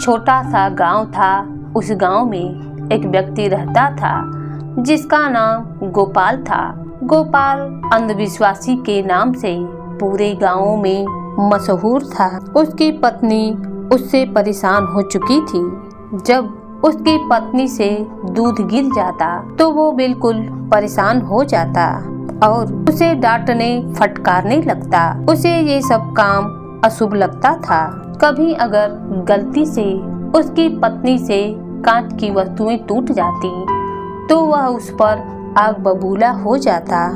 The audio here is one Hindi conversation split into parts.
छोटा सा गांव था। उस गांव में एक व्यक्ति रहता था जिसका नाम गोपाल था। गोपाल अंधविश्वासी के नाम से पूरे गांव में मशहूर था। उसकी पत्नी उससे परेशान हो चुकी थी। जब उसकी पत्नी से दूध गिर जाता तो वो बिल्कुल परेशान हो जाता और उसे डांटने फटकारने लगता। उसे ये सब काम अशुभ लगता था। कभी अगर गलती से उसकी पत्नी से कांच की वस्तुएं टूट जाती तो वह उस पर आग बबूला हो जाता।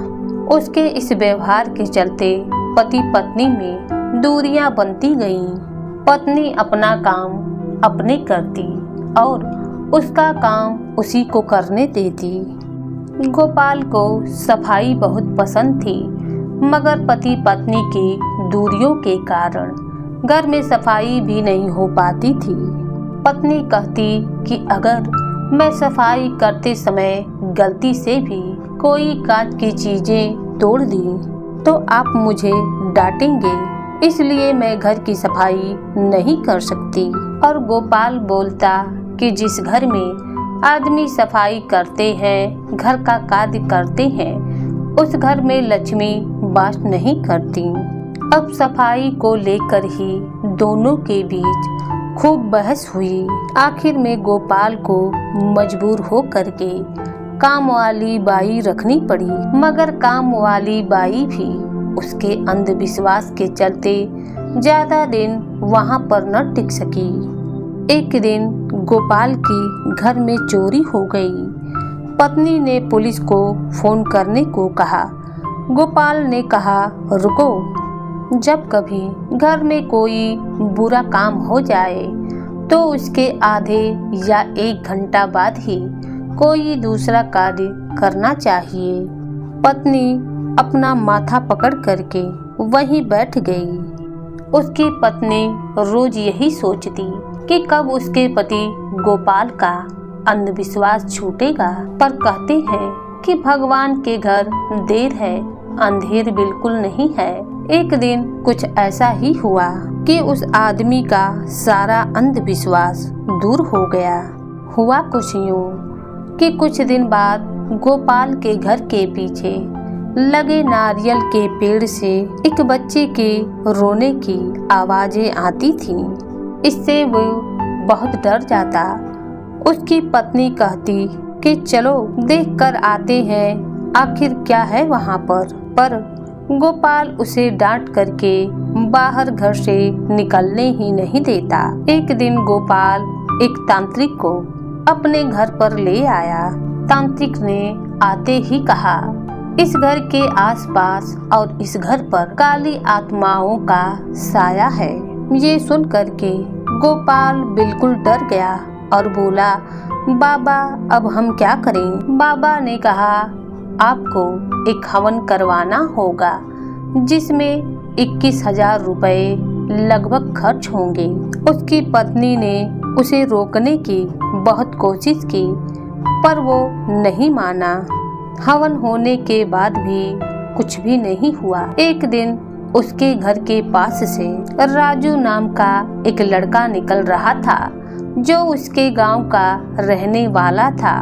उसके इस व्यवहार के चलते पति पत्नी में दूरियां बनती गईं। पत्नी अपना काम अपने करती और उसका काम उसी को करने देती। गोपाल को सफाई बहुत पसंद थी, मगर पति पत्नी की दूरियों के कारण घर में सफाई भी नहीं हो पाती थी। पत्नी कहती कि अगर मैं सफाई करते समय गलती से भी कोई कांच की चीजें तोड़ दी तो आप मुझे डांटेंगे, इसलिए मैं घर की सफाई नहीं कर सकती। और गोपाल बोलता कि जिस घर में आदमी सफाई करते हैं, घर का कार्य करते हैं, उस घर में लक्ष्मी वास नहीं करती। अब सफाई को लेकर ही दोनों के बीच खूब बहस हुई। आखिर में गोपाल को मजबूर हो करके काम वाली बाई रखनी पड़ी, मगर काम वाली बाई भी उसके अंधविश्वास के चलते ज्यादा दिन वहां पर न टिक सकी। एक दिन गोपाल की घर में चोरी हो गई। पत्नी ने पुलिस को फोन करने को कहा। गोपाल ने कहा, रुको, जब कभी घर में कोई बुरा काम हो जाए तो उसके आधे या 1 घंटा बाद ही कोई दूसरा कार्य करना चाहिए। पत्नी अपना माथा पकड़ करके वहीं बैठ गई। उसकी पत्नी रोज यही सोचती कि कब उसके पति गोपाल का अंधविश्वास छूटेगा, पर कहते हैं कि भगवान के घर देर है, अंधेर बिल्कुल नहीं है। एक दिन कुछ ऐसा ही हुआ कि उस आदमी का सारा अंधविश्वास दूर हो गया। हुआ कुछ यूं कि कुछ दिन बाद गोपाल के घर के पीछे लगे नारियल के पेड़ से एक बच्चे के रोने की आवाजें आती थीं। इससे वो बहुत डर जाता। उसकी पत्नी कहती कि चलो देख कर आते हैं, आखिर क्या है वहाँ पर गोपाल उसे डांट करके बाहर घर से निकलने ही नहीं देता। एक दिन गोपाल एक तांत्रिक को अपने घर पर ले आया। तांत्रिक ने आते ही कहा, इस घर के आसपास और इस घर पर काली आत्माओं का साया है। ये सुन करके गोपाल बिल्कुल डर गया और बोला, बाबा अब हम क्या करें? बाबा ने कहा, आपको एक हवन करवाना होगा जिसमें 21,000 रुपए लगभग खर्च होंगे। उसकी पत्नी ने उसे रोकने की बहुत कोशिश की, पर वो नहीं माना। हवन होने के बाद भी कुछ भी नहीं हुआ। एक दिन उसके घर के पास से राजू नाम का एक लड़का निकल रहा था जो उसके गांव का रहने वाला था।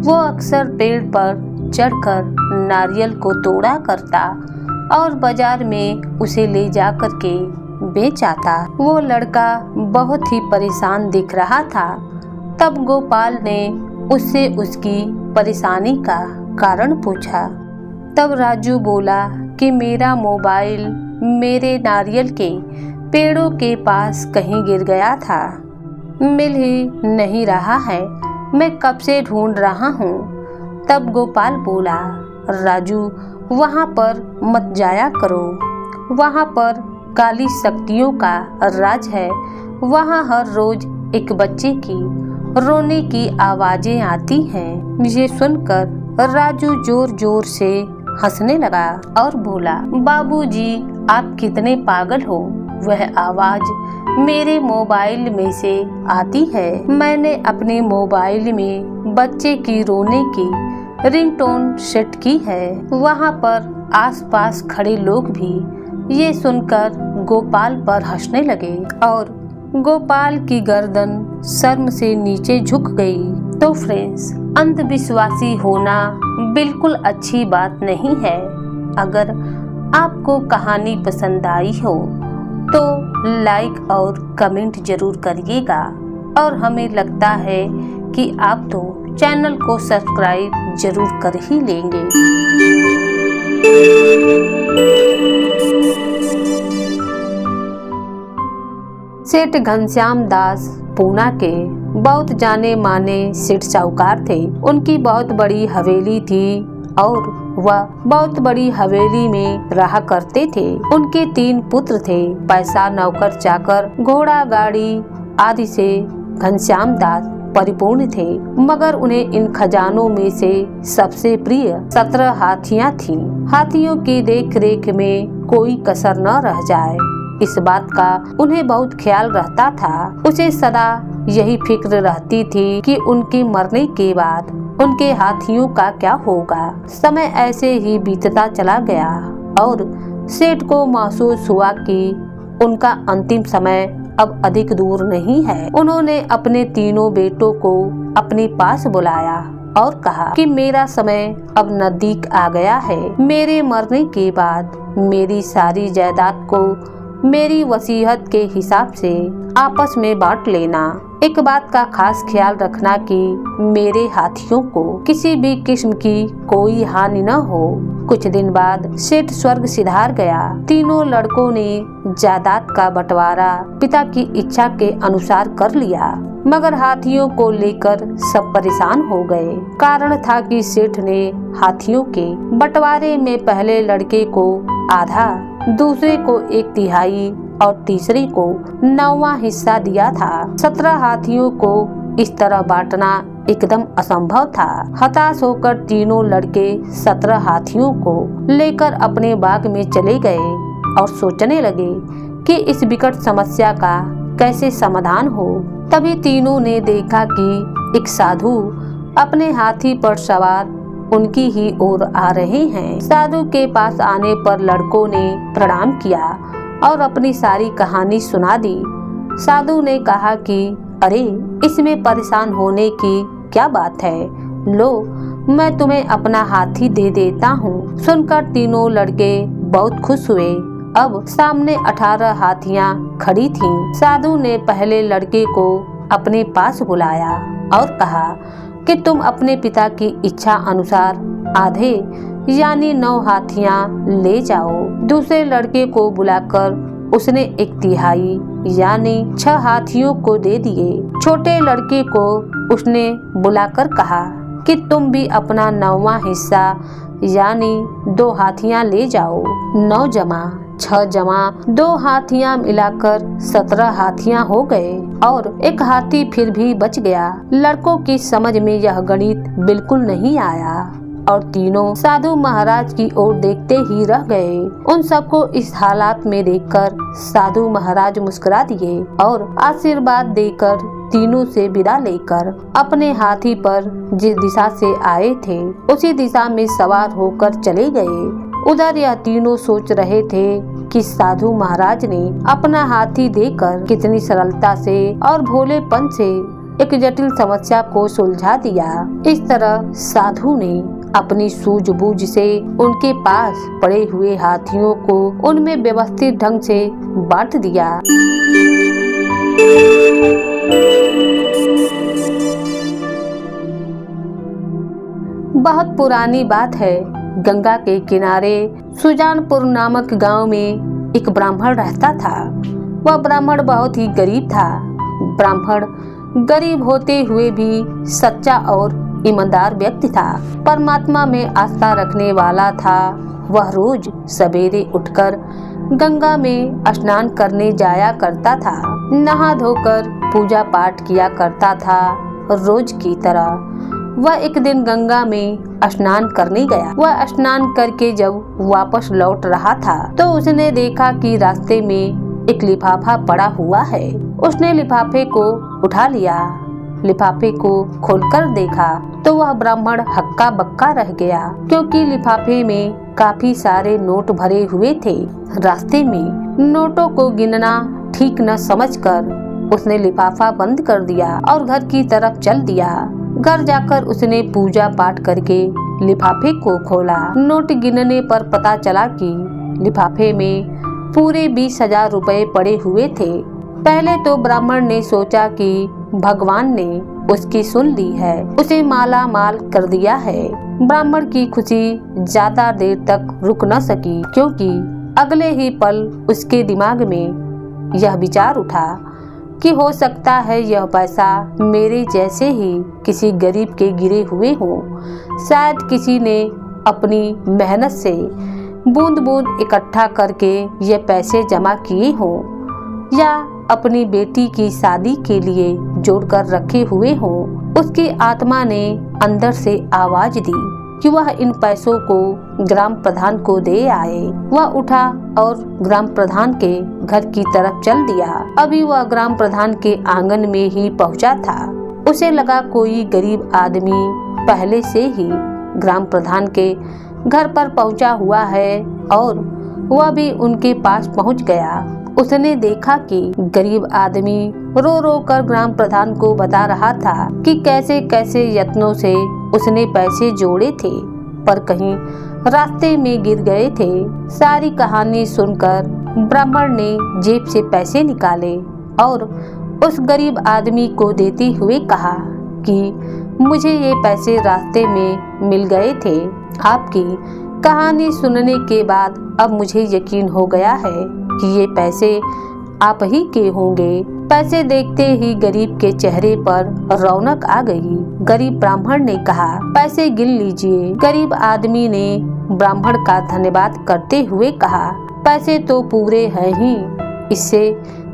वो अक्सर पेड़ पर चढ़कर नारियल को तोड़ा करता और बाजार में उसे ले जाकर के बेच आता। वो लड़का बहुत ही परेशान दिख रहा था। तब गोपाल ने उससे उसकी परेशानी का कारण पूछा। तब राजू बोला कि मेरा मोबाइल मेरे नारियल के पेड़ों के पास कहीं गिर गया था, मिल ही नहीं रहा है, मैं कब से ढूंढ रहा हूँ। तब गोपाल बोला, राजू वहाँ पर मत जाया करो, वहाँ पर काली शक्तियों का राज है। वहाँ हर रोज एक बच्चे की रोने की आवाजें आती हैं। ये सुनकर राजू जोर जोर से हंसने लगा और बोला, बाबूजी आप कितने पागल हो, वह आवाज मेरे मोबाइल में से आती है। मैंने अपने मोबाइल में बच्चे की रोने की रिंगटोन सेट की है। वहाँ पर आसपास खड़े लोग भी ये सुनकर गोपाल पर हंसने लगे और गोपाल की गर्दन शर्म से नीचे झुक गई। तो फ्रेंड्स, अंधविश्वासी होना बिल्कुल अच्छी बात नहीं है। अगर आपको कहानी पसंद आई हो तो लाइक और कमेंट जरूर करिएगा, और हमें लगता है कि आप तो चैनल को सब्सक्राइब जरूर कर ही लेंगे। सेठ घनश्याम दास पूना के बहुत जाने माने सेठ साहूकार थे। उनकी बहुत बड़ी हवेली थी और वह बहुत बड़ी हवेली में रहा करते थे। उनके 3 पुत्र थे। पैसा, नौकर चाकर, घोड़ा गाड़ी आदि से घनश्याम दास परिपूर्ण थे, मगर उन्हें इन खजानों में से सबसे प्रिय 17 हाथियां थीं। हाथियों की देख रेख में कोई कसर न रह जाए, इस बात का उन्हें बहुत ख्याल रहता था। उसे सदा यही फिक्र रहती थी कि उनके मरने के बाद उनके हाथियों का क्या होगा। समय ऐसे ही बीतता चला गया और सेठ को महसूस हुआ कि उनका अंतिम समय अब अधिक दूर नहीं है। उन्होंने अपने तीनों बेटों को अपने पास बुलाया और कहा कि मेरा समय अब नजदीक आ गया है। मेरे मरने के बाद मेरी सारी जायदाद को मेरी वसीयत के हिसाब से आपस में बांट लेना। एक बात का खास ख्याल रखना कि मेरे हाथियों को किसी भी किस्म की कोई हानि न हो। कुछ दिन बाद सेठ स्वर्ग सिधार गया। तीनों लड़कों ने जायदाद का बंटवारा पिता की इच्छा के अनुसार कर लिया, मगर हाथियों को लेकर सब परेशान हो गए। कारण था कि सेठ ने हाथियों के बंटवारे में पहले लड़के को आधा, दूसरे को 1/3 और तीसरे को 9वां हिस्सा दिया था। 17 हाथियों को इस तरह बांटना एकदम असंभव था। हताश होकर तीनों लड़के 17 हाथियों को लेकर अपने बाग में चले गए और सोचने लगे कि इस विकट समस्या का कैसे समाधान हो। तभी तीनों ने देखा कि एक साधु अपने हाथी पर सवार उनकी ही ओर आ रहे हैं। साधु के पास आने पर लड़कों ने प्रणाम किया और अपनी सारी कहानी सुना दी। साधु ने कहा कि अरे, इसमें परेशान होने की क्या बात है, लो मैं तुम्हें अपना हाथी दे देता हूँ। सुनकर तीनों लड़के बहुत खुश हुए। अब सामने 18 हाथियाँ खड़ी थीं। साधु ने पहले लड़के को अपने पास बुलाया और कहा कि तुम अपने पिता की इच्छा अनुसार आधे यानी 9 हाथियाँ ले जाओ। दूसरे लड़के को बुलाकर उसने 1/3 यानी 6 हाथियों को दे दिए। छोटे लड़के को उसने बुलाकर कहा कि तुम भी अपना 9वां हिस्सा यानी 2 हाथियाँ ले जाओ। 9 जमा 6 जमा 2 हाथियाँ मिलाकर 17 हाथियाँ हो गए और एक हाथी फिर भी बच गया। लड़कों की समझ में यह गणित बिल्कुल नहीं आया और तीनों साधु महाराज की ओर देखते ही रह गए। उन सबको इस हालात में देखकर साधु महाराज मुस्कुरा दिए और आशीर्वाद देकर तीनों से विदा लेकर अपने हाथी पर जिस दिशा से आए थे उसी दिशा में सवार होकर चले गए। उधर यह तीनों सोच रहे थे कि साधु महाराज ने अपना हाथी देकर कितनी सरलता से और भोलेपन से एक जटिल समस्या को सुलझा दिया। इस तरह साधु ने अपनी सूझबूझ से उनके पास पड़े हुए हाथियों को उनमें व्यवस्थित ढंग से बांट दिया। बहुत पुरानी बात है। गंगा के किनारे सुजानपुर नामक गांव में एक ब्राह्मण रहता था। वह ब्राह्मण बहुत ही गरीब था। ब्राह्मण गरीब होते हुए भी सच्चा और ईमानदार व्यक्ति था। परमात्मा में आस्था रखने वाला था। वह रोज सवेरे उठकर गंगा में स्नान करने जाया करता था। नहा धोकर पूजा पाठ किया करता था। रोज की तरह वह एक दिन गंगा में स्नान करने गया। वह स्नान करके जब वापस लौट रहा था तो उसने देखा कि रास्ते में एक लिफाफा पड़ा हुआ है। उसने लिफाफे को उठा लिया। लिफाफे को खोलकर देखा तो वह ब्राह्मण हक्का बक्का रह गया, क्योंकि लिफाफे में काफी सारे नोट भरे हुए थे। रास्ते में नोटों को गिनना ठीक न समझकर उसने लिफाफा बंद कर दिया और घर की तरफ चल दिया। घर जाकर उसने पूजा पाठ करके लिफाफे को खोला। नोट गिनने पर पता चला कि लिफाफे में पूरे 20,000 रुपए पड़े हुए थे। पहले तो ब्राह्मण ने सोचा कि भगवान ने उसकी सुन ली है, उसे माला माल कर दिया है। ब्राह्मण की खुशी ज्यादा देर तक रुक न सकी, क्योंकि अगले ही पल उसके दिमाग में यह विचार उठा कि हो सकता है यह पैसा मेरे जैसे ही किसी गरीब के गिरे हुए हो। शायद किसी ने अपनी मेहनत से बूंद बूंद इकट्ठा करके ये पैसे जमा किए हो, या अपनी बेटी की शादी के लिए जोड़कर रखे हुए हो। उसकी आत्मा ने अंदर से आवाज दी कि वह इन पैसों को ग्राम प्रधान को दे आए। वह उठा और ग्राम प्रधान के घर की तरफ चल दिया। अभी वह ग्राम प्रधान के आंगन में ही पहुंचा था। उसे लगा कोई गरीब आदमी पहले से ही ग्राम प्रधान के घर पर पहुंचा हुआ है और वह भी उनके पास पहुंच गया। उसने देखा कि गरीब आदमी रो रो कर ग्राम प्रधान को बता रहा था कि कैसे कैसे यत्नों से उसने पैसे जोड़े थे, पर कहीं रास्ते में गिर गए थे। सारी कहानी सुनकर ब्राह्मण ने जेब से पैसे निकाले और उस गरीब आदमी को देते हुए कहा कि मुझे ये पैसे रास्ते में मिल गए थे। आपकी कहानी सुनने के बाद अब मुझे यकीन हो गया है कि ये पैसे आप ही के होंगे। पैसे देखते ही गरीब के चेहरे पर रौनक आ गई। गरीब ब्राह्मण ने कहा, पैसे गिन लीजिए। गरीब आदमी ने ब्राह्मण का धन्यवाद करते हुए कहा, पैसे तो पूरे हैं ही, इससे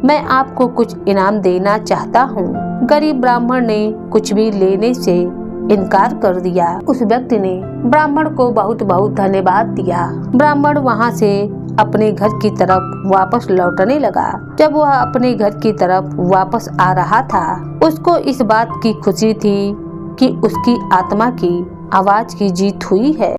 मैं आपको कुछ इनाम देना चाहता हूँ। गरीब ब्राह्मण ने कुछ भी लेने से इनकार कर दिया। उस व्यक्ति ने ब्राह्मण को बहुत बहुत धन्यवाद दिया। ब्राह्मण वहाँ से अपने घर की तरफ वापस लौटने लगा। जब वह अपने घर की तरफ वापस आ रहा था, उसको इस बात की खुशी थी कि उसकी आत्मा की आवाज की जीत हुई है।